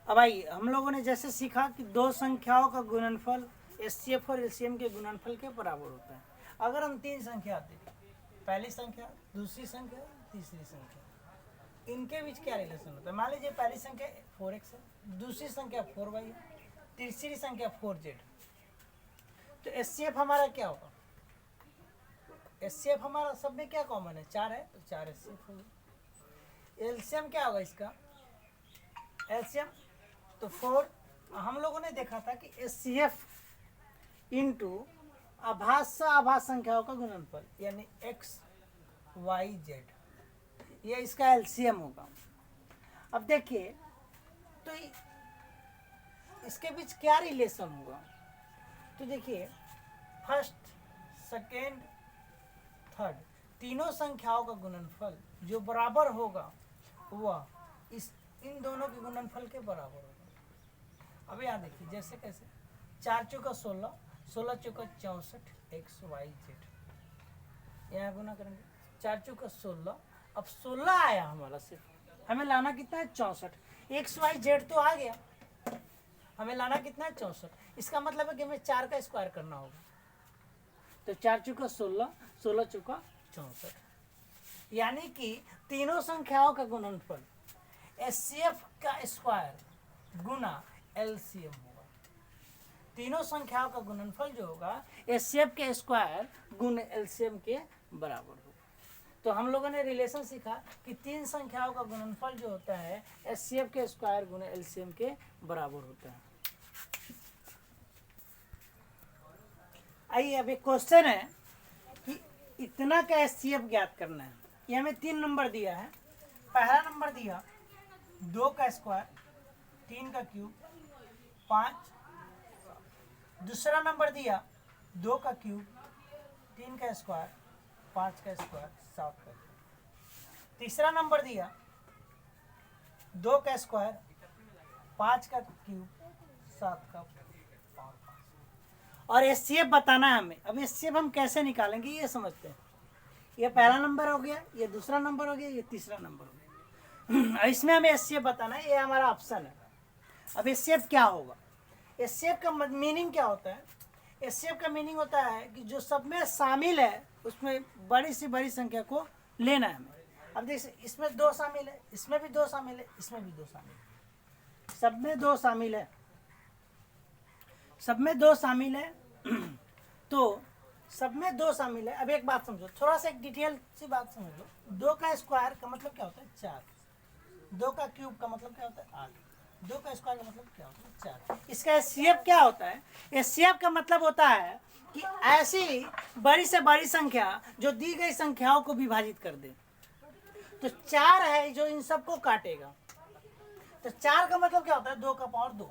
अब आइए, हम लोगों ने जैसे सीखा कि दो संख्याओं का गुणनफल एचसीएफ और एलसीएम के गुणनफल के बराबर होता है। अगर हम तीन संख्या दें, पहली संख्या, दूसरी संख्या, तीसरी संख्या, इनके बीच क्या रिलेशन होता है? मान लीजिए पहली संख्या 4x है, दूसरी संख्या 4y है, तीसरी संख्या 4z। तो एचसीएफ हमारा क्या होगा? एचसीएफ हमारा सब में क्या कॉमन है? 4 है, तो 4 एचसीएफ होगा। एलसीएम क्या होगा इसका? एलसीएम तो 4। हम लोगों ने देखा था कि एचसीएफ इंटू आभाज्य आभाज्य संख्याओं का गुणनफल यानी एक्स वाई जेड, ये इसका एलसीएम होगा। अब देखिए तो इसके बीच क्या रिलेशन होगा? तो देखिए फर्स्ट, सेकेंड, थर्ड, तीनों संख्याओं का गुणनफल जो बराबर होगा वह इन दोनों के गुणनफल के बराबर होगा। अब यहाँ देखिए जैसे कैसे, 4 चौका 16, 16 चौका 64, एक्स वाई जेड, यहाँ गुना करेंगे 4 चौका 16। अब 16 आया हमारा, सिर्फ हमें लाना कितना है? 64। एक्स वाई जेड तो आ गया, हमें लाना कितना है? 64। इसका मतलब है कि हमें 4 का स्क्वायर करना होगा। तो 4 चौका 16, 16 चौका 64, यानी कि तीनों संख्याओं का गुणनफल एचसीएफ का स्क्वायर गुना एलसीएम होगा। तीनों संख्याओं का गुणनफल जो होगा एचसीएफ के स्क्वायर गुना एलसीएम के बराबर होगा। तो हम लोगों ने रिलेशन सीखा कि तीन संख्याओं का गुणनफल जो होता है एचसीएफ के स्क्वायर गुना एलसीएम के बराबर होता है। आइए अब एक क्वेश्चन है कि इतना का एचसीएफ ज्ञात करना है। ये हमें 3 नंबर दिया है। पहला नंबर दिया 2 का स्क्वायर, 3 का क्यूब, 5। दूसरा नंबर दिया 2 का क्यूब, 3 का स्क्वायर, 5 का स्क्वायर, 7 का। तीसरा नंबर दिया 2 का स्क्वायर, 5 का क्यूब, 7 का पावर 5। और एचसीएफ बताना है हमें। अब एचसीएफ हम कैसे निकालेंगे ये समझते हैं। ये पहला नंबर हो गया, ये दूसरा नंबर हो गया, ये तीसरा नंबर हो गया। इसमें हमें एचसीएफ बताना है, ये हमारा ऑप्शन है। अब एचसीएफ क्या होगा? एचसीएफ का मीनिंग क्या होता है? एचसीएफ का मीनिंग होता है कि जो सब में शामिल है उसमें बड़ी से बड़ी संख्या को लेना है हमें। अब देखिए इसमें 2 शामिल है, इसमें भी 2 शामिल है, इसमें भी 2 शामिल है, सब में 2 शामिल है, सब में 2 शामिल है। तो सब में 2 शामिल है। अब एक बात समझो, थोड़ा सा एक डिटेल सी बात समझ लो। 2 का स्क्वायर का मतलब क्या होता है? 4। 2 का क्यूब का मतलब क्या होता है? 8। 2 का स्क्वायर का मतलब क्या होता है? 4। इसका एचसीएफ क्या होता है? एचसीएफ का मतलब होता है कि ऐसी बड़ी से बड़ी संख्या जो दी गई संख्याओं को विभाजित कर दे। तो 4 है जो इन सबको काटेगा। तो 4 का मतलब क्या होता है? 2 का पावर 2।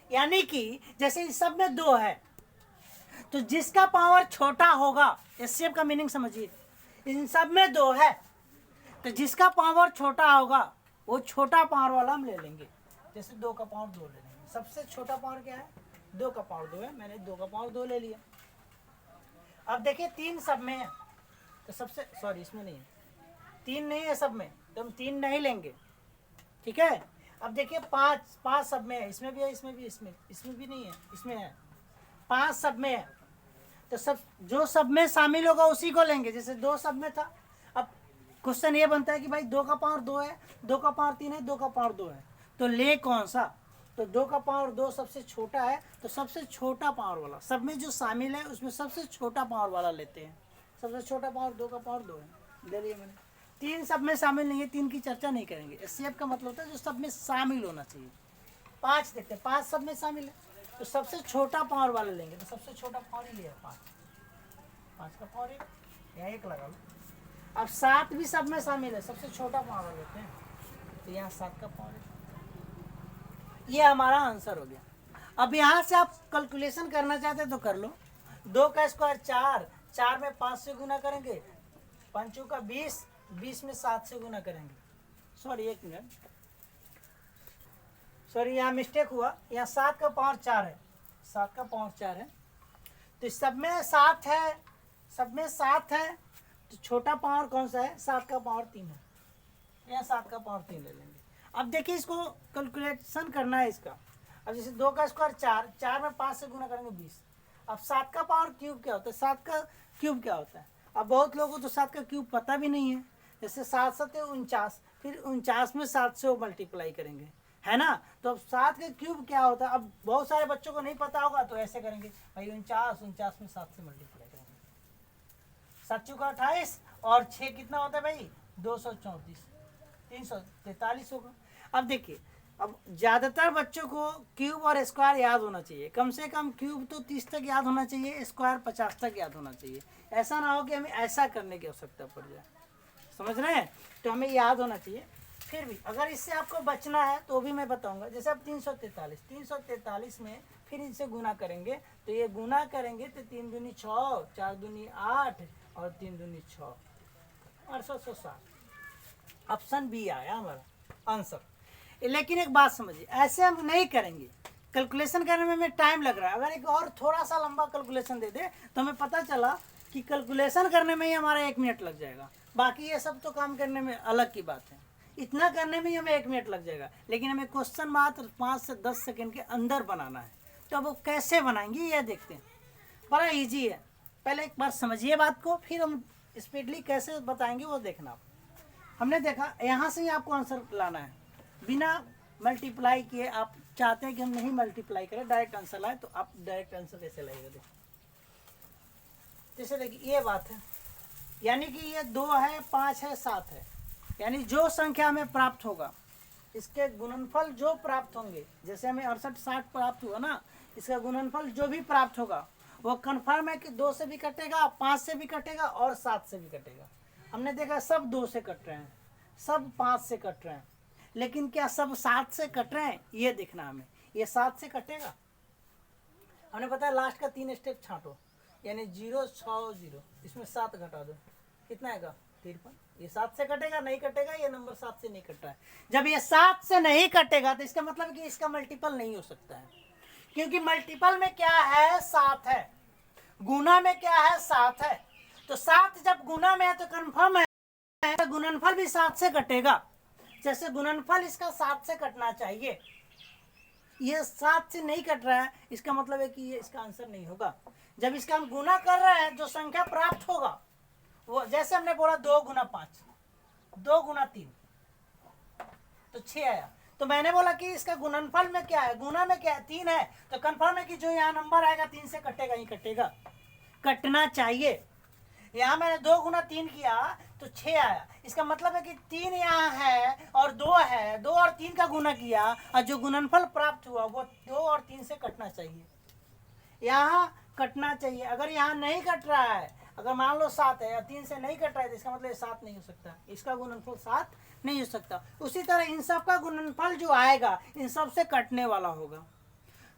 यानी कि जैसे इस सब में 2 है तो जिसका पावर छोटा होगा, एचसीएफ का मीनिंग समझिए, इन सब में 2 है तो जिसका पावर छोटा होगा वो छोटा पावर वाला हम ले लेंगे। जैसे 2 का पावर 2 ले लेंगे। सबसे छोटा पावर क्या है? 2 का पावर 2 है, मैंने 2 का पावर 2 ले लिया। अब देखिए 3 सब में है तो सबसे, सॉरी इसमें नहीं है, 3 नहीं है सब में, तो हम 3 नहीं लेंगे, ठीक है। अब देखिए 5 सब में है, इसमें भी है, इसमें भी, इसमें भी नहीं है, इसमें है। 5 सब में है तो सब जो सब में शामिल होगा उसी को लेंगे। जैसे 2 सब में था। अब क्वेश्चन ये बनता है कि भाई 2 का पावर 2 है, 2 का पावर 3 है, 2 का पावर 2 है, तो ले कौन सा? तो 2 का पावर 2 सबसे छोटा है, तो सबसे छोटा पावर वाला, सब में जो शामिल है उसमें सबसे छोटा पावर वाला लेते हैं। सबसे छोटा पावर 2 का पावर 2 है, ले लिया मैंने। 3 सब में शामिल नहीं है, 3 की चर्चा नहीं करेंगे। एचसीएफ का मतलब होता है जो सब में शामिल होना चाहिए। 5 देखते हैं, 5 सब में शामिल है तो सबसे छोटा पावर वाला लेंगे। तो सबसे छोटा पावर ही लिया 5 का पावर 1, यहाँ 1 लगा लो। अब 7 भी सब में शामिल है, सबसे छोटा पावर लेते हैं तो यहाँ 7 का पावर 1। ये हमारा आंसर हो गया। अब यहाँ से आप कैलकुलेशन करना चाहते तो कर लो। 2 का स्क्वायर 4, 4 में 5 से गुना करेंगे, 5 का 20, 20 में 7 से गुना करेंगे। सॉरी 1 मिनट, सॉरी यहाँ मिस्टेक हुआ, यहाँ 7 का पावर 4 है, 7 का पावर 4 है। तो सब में 7 है, सब में 7 है तो छोटा पावर कौन सा है? 7 का पावर 3 है, यहाँ 7 का पावर 3 ले लेंगे। अब देखिए इसको कैलकुलेशन करना है इसका। अब जैसे 2 का स्क्वायर 4, 4 में 5 से गुना करेंगे 20। अब 7 का पावर क्यूब क्या होता है, 7 का क्यूब क्या होता है। अब बहुत लोगों को तो 7 का क्यूब पता भी नहीं है। जैसे 7 7 है 49, फिर 49 में 7 से वो मल्टीप्लाई करेंगे, है ना। तो अब 7 का क्यूब क्या होता है, अब बहुत सारे बच्चों को नहीं पता होगा तो ऐसे करेंगे भाई 49 में 7 से मल्टीप्लाई करेंगे। 7 चौका 28 और 6 कितना होता है भाई 234, 343 होगा। अब देखिए, अब ज़्यादातर बच्चों को क्यूब और स्क्वायर याद होना चाहिए। कम से कम क्यूब तो 30 तक याद होना चाहिए, स्क्वायर 50 तक याद होना चाहिए। ऐसा ना हो कि हमें ऐसा करने की आवश्यकता पड़ जाए, समझ रहे हैं। तो हमें याद होना चाहिए। फिर भी अगर इससे आपको बचना है तो भी मैं बताऊंगा। जैसे अब 343 में फिर इनसे गुना करेंगे, तो ये गुना करेंगे तो 3 दूनी 6, 4 दूनी 8 और 3 दूनी 6, 860। ऑप्शन बी आया हमारा आंसर। लेकिन एक बात समझिए, ऐसे हम नहीं करेंगे। कैलकुलेशन करने में हमें टाइम लग रहा है। अगर एक और थोड़ा सा लंबा कैलकुलेशन दे दे तो हमें पता चला कि कैलकुलेशन करने में ही हमारा 1 मिनट लग जाएगा। बाकी ये सब तो काम करने में अलग की बात है, इतना करने में ही हमें 1 मिनट लग जाएगा। लेकिन हमें क्वेश्चन मात्र 5 से 10 सेकंड के अंदर बनाना है। तो अब वो कैसे बनाएंगे ये देखते हैं। बड़ा ईजी है, पहले एक बार समझिए बात को, फिर हम स्पीडली कैसे बताएंगे वो देखना। हमने देखा यहाँ से ही आपको आंसर लाना है, बिना मल्टीप्लाई किए। आप चाहते हैं कि हम नहीं मल्टीप्लाई करें, डायरेक्ट आंसर लाए, तो आप डायरेक्ट आंसर कैसे लाइएगा देखो। जैसे देखिए ये बात है, यानी कि ये 2 है 5 है 7 है, यानी जो संख्या हमें प्राप्त होगा इसके गुणनफल जो प्राप्त होंगे, जैसे हमें 68 60 प्राप्त हुआ ना, इसका गुणनफल जो भी प्राप्त होगा वो कन्फर्म है कि 2 से भी कटेगा, 5 से भी कटेगा और 7 से भी कटेगा। हमने देखा सब 2 से कट रहे हैं, सब 5 से कट रहे हैं, लेकिन क्या सब 7 से कट रहे हैं ये देखना हमें। ये 7 से कटेगा, हमने बताया लास्ट का 3 स्टेप छांटो, यानी 0 6 0, इसमें 7 घटा दो, कितना आएगा 53। ये 7 से कटेगा, नहीं कटेगा, ये नंबर 7 से नहीं कट रहा है। जब ये 7 से नहीं कटेगा तो इसका मतलब कि इसका मल्टीपल नहीं हो सकता है, क्योंकि मल्टीपल में क्या है 7 है, गुना में क्या है 7 है। तो 7 जब गुना में है तो कंफर्म है तो गुणनफल भी 7 से कटेगा। जैसे गुणनफल इसका 7 से कटना चाहिए, ये 7 से नहीं कट रहा है, इसका मतलब है कि ये इसका आंसर नहीं होगा। जब इसका हम गुना कर रहे हैं जो संख्या प्राप्त होगा वो, जैसे हमने बोला 2 गुना 5, 2 गुना 3 तो 6 आया। तो मैंने बोला कि इसका गुणनफल में क्या है, गुना में क्या है 3 है, तो कंफर्म है कि जो यहाँ नंबर आएगा 3 से कटेगा ही कटेगा, कटना चाहिए। यहाँ मैंने 2 गुना 3 किया तो 6 आया, इसका मतलब है कि 3 यहाँ है और 2 है, 2 और 3 का गुना किया और जो गुणनफल प्राप्त हुआ वो 2 और 3 से कटना चाहिए, यहाँ कटना चाहिए। अगर यहाँ नहीं कट रहा है, अगर मान लो 7 है या 3 से नहीं कट रहा है तो इसका मतलब 7 नहीं हो सकता, इसका गुणनफल 7 नहीं हो सकता। उसी तरह इन सब का गुणनफल जो आएगा इन सब से कटने वाला होगा।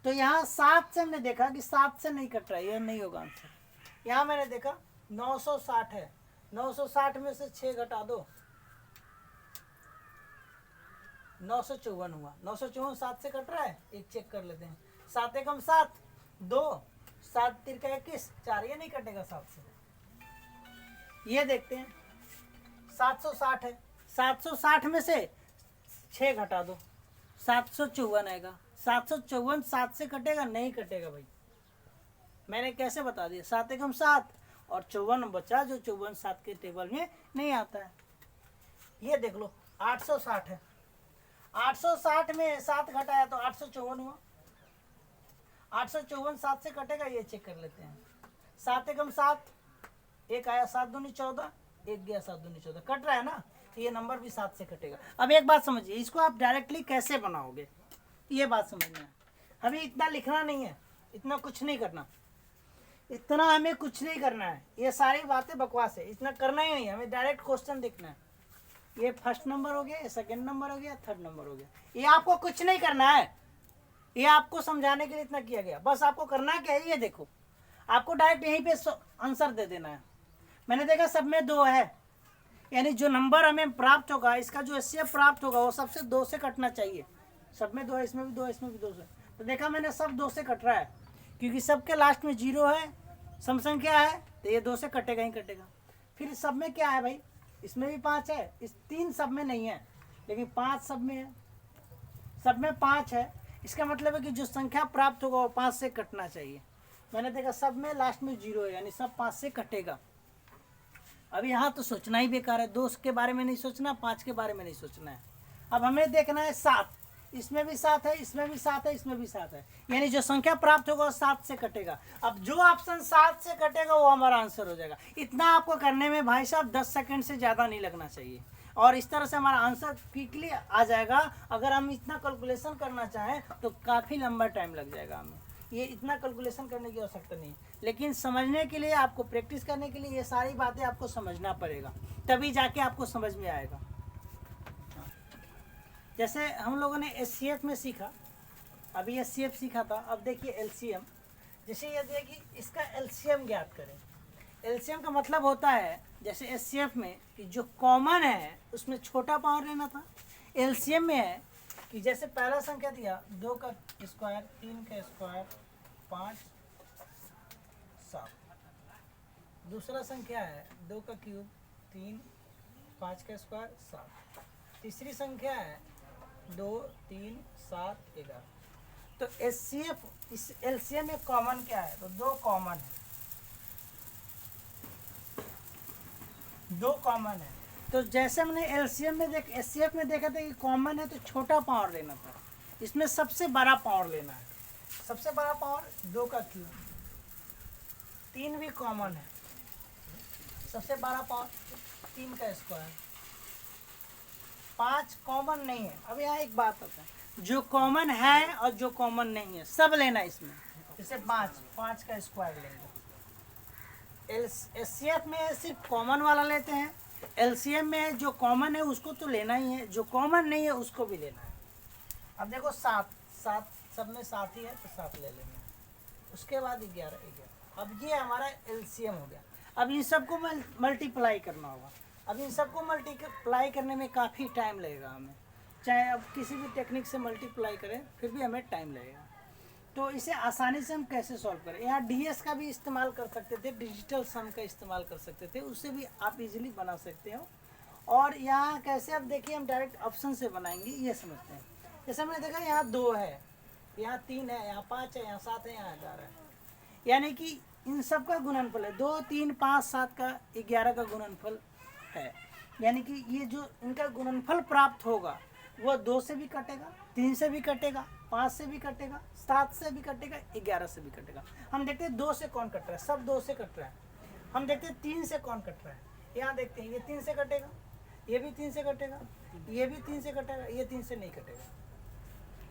तो यहाँ 7 से हमने देखा कि 7 से नहीं कट रहा है, यह नहीं होगा आंसर। यहाँ मैंने देखा 960 है, 960 में से 6 घटा दो, 954 हुआ। 954 7 से कट रहा है, एक चेक कर लेते हैं। 7 एकम 7, 2, 7 तिरका 21, 4, ये नहीं कटेगा 7 से। ये देखते हैं 760 है, 760 में से 6 घटा दो, 754 आएगा। 754 7 से कटेगा नहीं कटेगा भाई, मैंने कैसे बता दिया, 7 एकम 7 और 54 बचा जो 54 7 के टेबल में नहीं आता है। ये देख लो 860 है, 860 में 7 घटाया तो 854 हुआ। 854 7 से कटेगा, ये चेक कर लेते हैं। 7 एकम 7, एक आया 7 दूनी 14, एक गया 7 दूनी 14, कट रहा है ना, तो ये नंबर भी 7 से कटेगा। अब एक बात समझिए, इसको आप डायरेक्टली कैसे बनाओगे ये बात समझना है। हमें इतना लिखना नहीं है, इतना कुछ नहीं करना, इतना हमें कुछ नहीं करना है, ये सारी बातें बकवास है, इतना करना ही नहीं है। हमें डायरेक्ट क्वेश्चन देखना है। ये फर्स्ट नंबर हो गया, ये सेकंड नंबर हो गया, थर्ड नंबर हो गया, ये आपको कुछ नहीं करना है, ये आपको समझाने के लिए इतना किया गया। बस आपको करना क्या है, ये देखो, आपको डायरेक्ट यहीं पे आंसर दे देना है। मैंने देखा सब में 2 है, यानी जो नंबर हमें प्राप्त होगा, इसका जो एचसीएफ प्राप्त होगा वो सबसे 2 से कटना चाहिए। सब में 2 है, इसमें भी 2 है, इसमें भी 2 है। तो देखा मैंने सब 2 से कट रहा है, क्योंकि सबके लास्ट में 0 है, सम संख्या है, तो ये 2 से कटेगा ही कटेगा। फिर सब में क्या है भाई, इसमें भी 5 है, इस 3 सब में नहीं है, लेकिन 5 सब में है, सब में 5 है, इसका मतलब है कि जो संख्या प्राप्त होगा वो 5 से कटना चाहिए। मैंने देखा सब में लास्ट में 0 है, यानी सब 5 से कटेगा। अब यहाँ तो सोचना ही बेकार है, 2 के बारे में नहीं सोचना, 5 के बारे में नहीं सोचना है। अब हमें देखना है 7, इसमें भी 7 है, इसमें भी 7 है, इसमें भी 7 है, यानी जो संख्या प्राप्त होगा वो 7 से कटेगा। अब जो ऑप्शन 7 से कटेगा वो हमारा आंसर हो जाएगा। इतना आपको करने में भाई साहब 10 सेकंड से ज़्यादा नहीं लगना चाहिए, और इस तरह से हमारा आंसर क्विकली आ जाएगा। अगर हम इतना कैलकुलेशन करना चाहें तो काफ़ी लंबा टाइम लग जाएगा हमें, ये इतना कैलकुलेशन करने की आवश्यकता नहीं, लेकिन समझने के लिए, आपको प्रैक्टिस करने के लिए ये सारी बातें आपको समझना पड़ेगा, तभी जाके आपको समझ में आएगा। जैसे हम लोगों ने एचसीएफ में सीखा, अभी एचसीएफ सीखा था, अब देखिए एलसीएम। जैसे ये देखिए इसका एलसीएम ज्ञात करें। एलसीएम का मतलब होता है जैसे एचसीएफ में कि जो कॉमन है उसमें छोटा पावर लेना था। एलसीएम में है कि जैसे पहला संख्या दिया 2 का स्क्वायर, 3 का स्क्वायर, 5, 7। दूसरा संख्या है 2 का क्यूब, 3, 5 का स्क्वायर, 7। तीसरी संख्या है 2, 3, 7, 11। तो एचसीएफ इस एलसीएम में कॉमन क्या है, तो 2 कॉमन है, 2 कॉमन है। तो जैसे हमने एलसीएम में एचसीएफ में देखा था कि कॉमन है तो छोटा पावर लेना था, इसमें सबसे बड़ा पावर लेना है। सबसे बड़ा पावर 2 का क्यूब, 3 भी कॉमन है, सबसे बड़ा पावर 3 का स्क्वायर, 5 कॉमन नहीं है। अब यहाँ एक बात होता है, जो कॉमन है और जो कॉमन नहीं है सब लेना है इसमें। जैसे 5 का स्क्वायर लेंगे। एचसीएफ में सिर्फ कॉमन वाला लेते हैं, एलसीएम में जो कॉमन है उसको तो लेना ही है, जो कॉमन नहीं है उसको भी लेना है। अब देखो 7 सब में 7 ही है तो 7 ले लेंगे, उसके बाद 11। अब ये हमारा एलसीएम हो गया। अब इन सबको मल्टीप्लाई करना होगा। अब इन सबको मल्टीप्लाई करने में काफ़ी टाइम लगेगा हमें, चाहे अब किसी भी टेक्निक से मल्टीप्लाई करें फिर भी हमें टाइम लगेगा। तो इसे आसानी से हम कैसे सॉल्व करें, यहाँ डीएस का भी इस्तेमाल कर सकते थे, डिजिटल सम का इस्तेमाल कर सकते थे, उससे भी आप इजीली बना सकते हो। और यहाँ कैसे, अब देखिए हम डायरेक्ट ऑप्शन से बनाएंगे, ये समझते हैं। जैसे हमने देखा यहाँ 2 है, यहाँ 3 है, यहाँ 5 है, यहाँ 7 है, यहाँ 11 है, यानी कि इन सब का गुणनफल है 2, 3, 5, 7 का 11 का गुणनफल है। यानी कि ये जो इनका गुणनफल प्राप्त होगा वो 2 से भी कटेगा, 3 से भी कटेगा, 5 से भी कटेगा, 7 से भी कटेगा, 11 से भी कटेगा। हम देखते हैं 2 से कौन कट रहा है, सब 2 से कट रहा है। हम देखते हैं 3 से कौन कट रहा है, यहाँ देखते हैं ये 3 से कटेगा, ये भी 3 से कटेगा, ये भी 3 से कटेगा, ये 3 से नहीं कटेगा।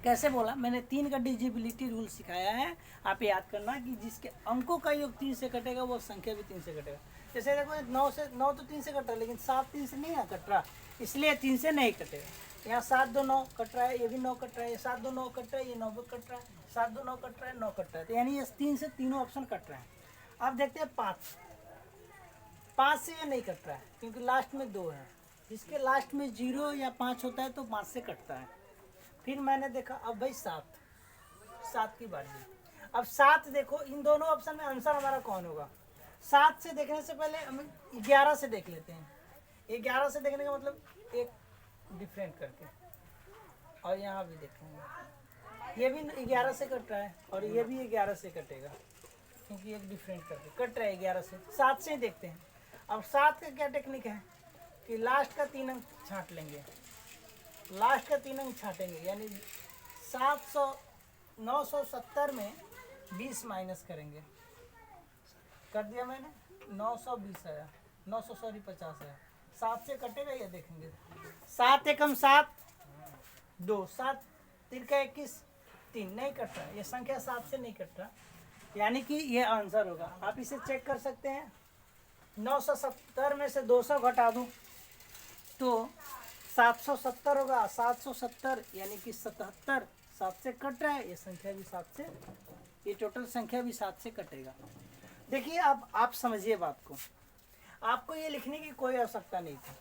कैसे बोला, मैंने 3 का डिविजिबिलिटी रूल सिखाया है, आप याद करना कि जिसके अंकों का योग 3 से कटेगा वो संख्या भी 3 से कटेगा। जैसे देखो 9 तो 3 से कट रहा है, लेकिन 7 3 से नहीं कट रहा, इसलिए 3 से नहीं कटेगा। यहाँ 7 2 9 कट रहा है, ये भी 9 कट रहा है, ये 7 2 9 कट रहा है, ये 9 भी कट रहा है, 7 2 9 कट रहा है, 9 कट रहा है, तो यानी ये 3 से तीनों ऑप्शन कट रहे हैं। अब देखते हैं 5 से ये नहीं कट रहा है क्योंकि लास्ट में 2 है, जिसके लास्ट में 0 या 5 होता है तो 5 से कटता है। फिर मैंने देखा अब भाई 7 की बात है। अब 7 देखो, इन दोनों ऑप्शन में आंसर हमारा कौन होगा। 7 से देखने से पहले हम 11 से देख लेते हैं। 11 से देखने का मतलब एक डिफरेंट करके, और यहाँ भी देखेंगे ये भी 11 से कट रहा है और ये भी 11 से कटेगा क्योंकि एक डिफरेंट करके कट रहा है 11 से। 7 से ही देखते हैं। अब 7 का क्या टेक्निक है कि लास्ट का 3 अंक छांट लेंगे, लास्ट का 3 अंक छाटेंगे, यानी 970 में 20 माइनस करेंगे, कर दिया मैंने, 920 आया, 50 आया, 7 से कटेगा ये देखेंगे। 7 एकम 7, 2, 7 3 का 21, 3 नहीं कट रहा, ये संख्या 7 से नहीं कट रहा, यानी कि ये आंसर होगा। आप इसे चेक कर सकते हैं। 970 में से 200 घटा दूँ तो 770 होगा, 770 यानी कि 77, 7 से कट रहा है, ये संख्या भी 7 से, ये टोटल संख्या भी 7 से कटेगा। देखिए अब आप समझिए बात को, आपको ये लिखने की कोई आवश्यकता नहीं थी।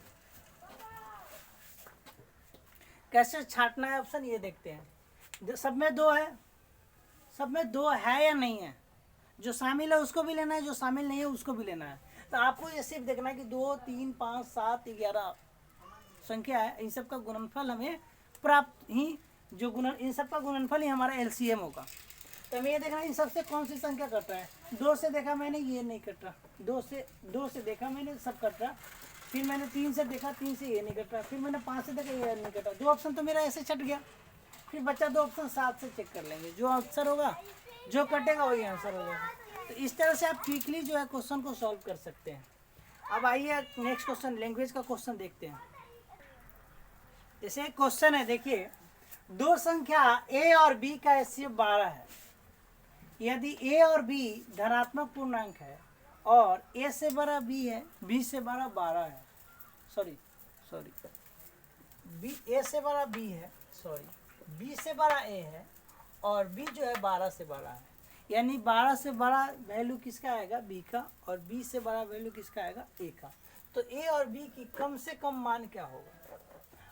कैसे छांटना है ऑप्शन ये देखते हैं। सब में 2 है, सब में 2 है या नहीं है, जो शामिल है उसको भी लेना है, जो शामिल नहीं है उसको भी लेना है। तो आपको ये सिर्फ देखना है कि 2, 3, 5, 7, 11 संख्या है, इन सब का गुणनफल हमें प्राप्त ही जो गुणन इन सब का गुणनफल ही हमारा एलसीएम होगा। तो हमें ये देखना इन सबसे कौन सी संख्या कट रहा है। 2 से देखा मैंने, ये नहीं कट रहा। 2 से देखा मैंने, सब कट रहा। फिर मैंने 3 से देखा, 3 से ये नहीं कट रहा। फिर मैंने 5 से देखा, ये नहीं कट रहा। 2 ऑप्शन तो मेरा ऐसे छट गया। फिर बच्चा 2 ऑप्शन 7 से चेक कर लेंगे, जो आंसर होगा, जो कटेगा वही आंसर हो जाएगा। तो इस तरह से आप क्विकली जो है क्वेश्चन को सॉल्व कर सकते हैं। अब आइए नेक्स्ट क्वेश्चन, लैंग्वेज का क्वेश्चन देखते हैं। जैसे एक क्वेश्चन है, देखिए, 2 संख्या a और b का एचसीएफ 12 है। यदि a और b धनात्मक पूर्णांक है और a से बड़ा b है, b से बड़ा 12 है, सॉरी b a से बड़ा b है, b से बड़ा a है और b जो है 12 से बड़ा है, यानी 12 से बड़ा वैल्यू किसका आएगा, b का, और b से बड़ा वैल्यू किसका आएगा, a का। तो a और b की कम से कम मान क्या होगा।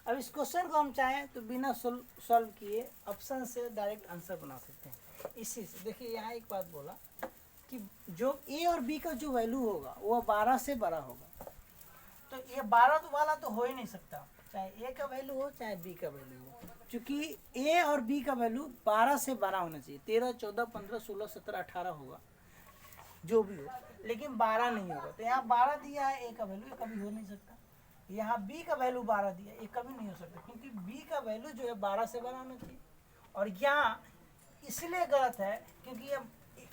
अब इस क्वेश्चन को हम चाहें तो बिना सॉल्व किए ऑप्शन से डायरेक्ट आंसर बना सकते हैं। इसी से देखिए, यहाँ एक बात बोला कि जो a और b का जो वैल्यू होगा वो 12 से बड़ा होगा। तो ये 12 वाला तो हो ही नहीं सकता, चाहे a का वैल्यू हो चाहे b का वैल्यू हो, क्योंकि a और b का वैल्यू 12 से बड़ा होना चाहिए। 13, 14, 15, 16, 17, 18 होगा, जो भी हो, लेकिन 12 नहीं होगा। तो यहाँ 12 दिया है a का वैल्यू, कभी हो नहीं सकता। यहाँ b का वैल्यू 12 दिया, ये कभी नहीं हो सकता, क्योंकि b का वैल्यू जो है 12 से बड़ा होना चाहिए। और यहाँ इसलिए गलत है क्योंकि ये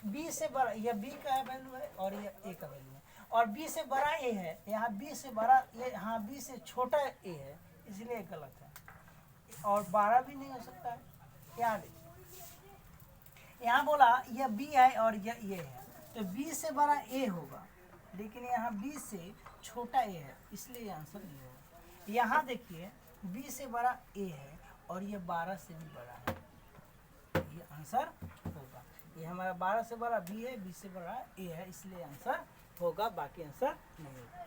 b से बड़ा, यह b का वैल्यू है और ये a का वैल्यू है, और b से बड़ा a है, यहाँ b से बड़ा, ये यहाँ b से छोटा a है, इसलिए गलत है। और 12 भी नहीं हो सकता है। यहाँ देखिए, यहाँ बोला यह b है और यह a है, तो b से बड़ा a होगा, लेकिन यहाँ b से छोटा a है, इसलिए ये आंसर नहीं होगा। यहाँ देखिए, b से बड़ा a है और ये 12 से भी बड़ा है, ये आंसर होगा। ये हमारा 12 से बड़ा b है, b से बड़ा a है, इसलिए आंसर होगा, बाकी आंसर नहीं होगा।